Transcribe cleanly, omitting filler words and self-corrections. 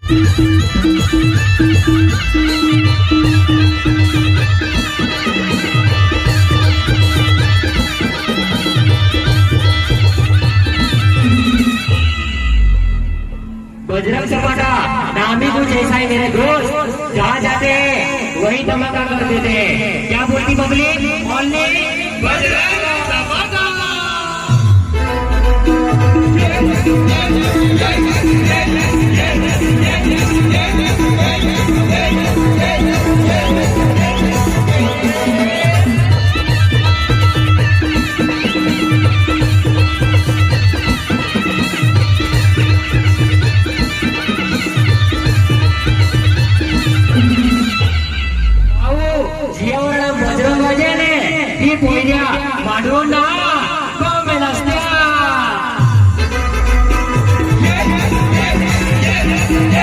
बजरंग सपाटा नामी तू जैसा ही मेरे दोस्त, जहाँ जाते हैं वही धमाका कर देते हैं। क्या बोलती पब्लिक? ओनली बजरंग सपाटा। जियावर बजरंग वाजे ने ती पोयऱ्या मांडवून ना